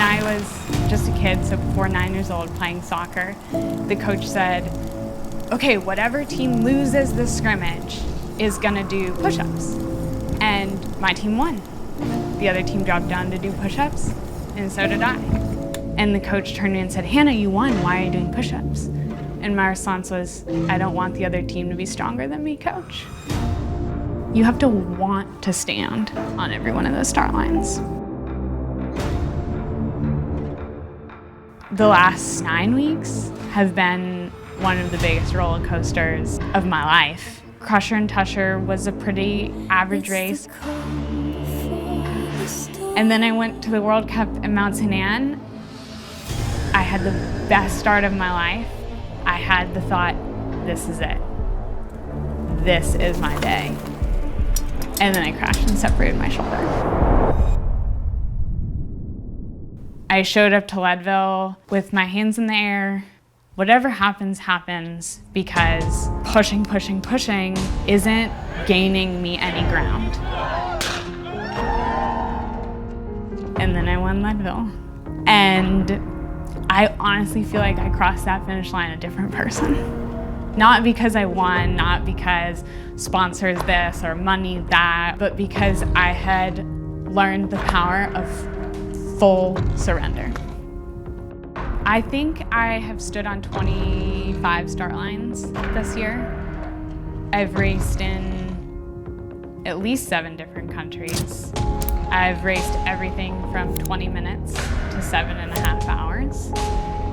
I was just a kid, so before 9 years old, playing soccer, the coach said, okay, whatever team loses this scrimmage is gonna do push-ups. And my team won. The other team dropped down to do push-ups, and so did I. And the coach turned to me and said, Hannah, you won, why are you doing push-ups? And my response was, I don't want the other team to be stronger than me, coach. You have to want to stand on every one of those start lines. The last 9 weeks have been one of the biggest roller coasters of my life. Crusher and Tusher was a pretty average race. And then I went to the World Cup in Mount St. Anne. I had the best start of my life. I had the thought, this is it. This is my day. And then I crashed and separated my shoulder. I showed up to Leadville with my hands in the air. Whatever happens, happens, because pushing isn't gaining me any ground. And then I won Leadville. And I honestly feel like I crossed that finish line a different person. Not because I won, not because sponsors this or money that, but because I had learned the power of full surrender. I think I have stood on 25 start lines this year. I've raced in at least 7 different countries. I've raced everything from 20 minutes to 7.5 hours.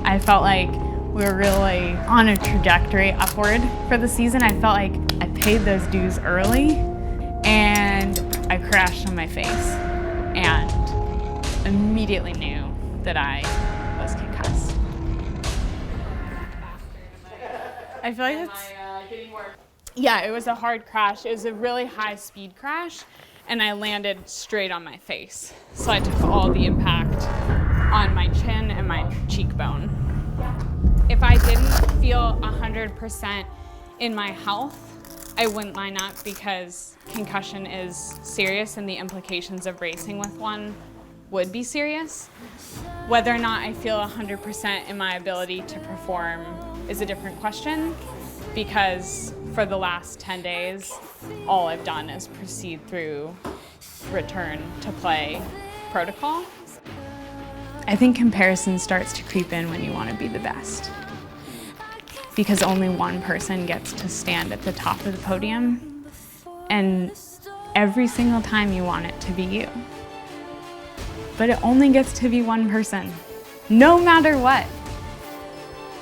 I felt like we were really on a trajectory upward for the season. I felt like I paid those dues early, and I crashed on my face and immediately knew that I was concussed. I feel like yeah, it was a hard crash. It was a really high speed crash, and I landed straight on my face. So I took all the impact on my chin and my cheekbone. If I didn't feel 100% in my health, I wouldn't line up, because concussion is serious and the implications of racing with one would be serious. Whether or not I feel 100% in my ability to perform is a different question, because for the last 10 days, all I've done is proceed through return to play protocol. I think comparison starts to creep in when you want to be the best, because only one person gets to stand at the top of the podium, and every single time you want it to be you. But it only gets to be one person, no matter what.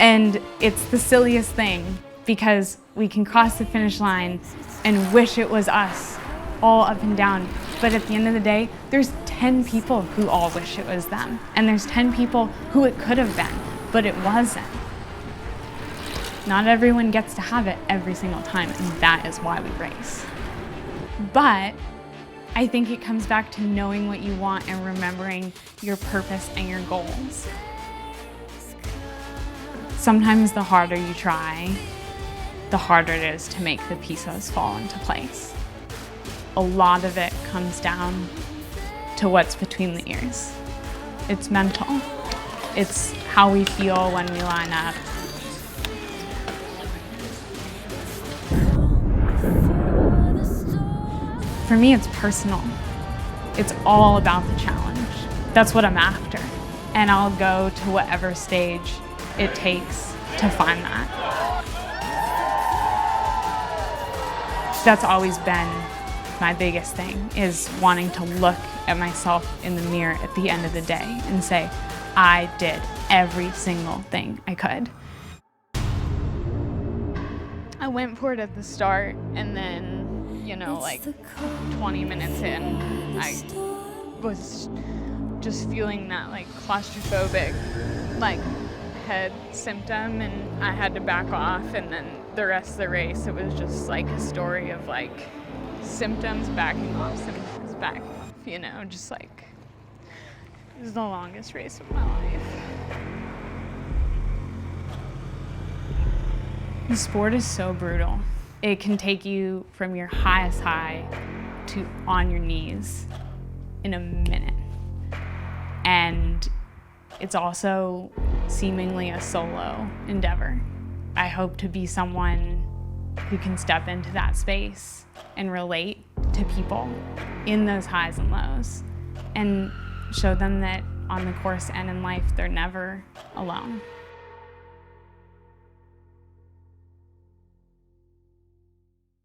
And it's the silliest thing, because we can cross the finish line and wish it was us all up and down. But at the end of the day, there's 10 people who all wish it was them. And there's 10 people who it could have been, but it wasn't. Not everyone gets to have it every single time, and that is why we race. But I think it comes back to knowing what you want and remembering your purpose and your goals. Sometimes the harder you try, the harder it is to make the pieces fall into place. A lot of it comes down to what's between the ears. It's mental. It's how we feel when we line up. For me, it's personal. It's all about the challenge. That's what I'm after. And I'll go to whatever stage it takes to find that. That's always been my biggest thing, is wanting to look at myself in the mirror at the end of the day and say, I did every single thing I could. I went for it at the start, and then, like 20 minutes in, I was just feeling that like claustrophobic head symptom, and I had to back off. And then the rest of the race, it was just like a story of like symptoms backing off, symptoms backing off, just like, it was the longest race of my life. The sport is so brutal. It can take you from your highest high to on your knees in a minute. And it's also seemingly a solo endeavor. I hope to be someone who can step into that space and relate to people in those highs and lows and show them that on the course and in life, they're never alone.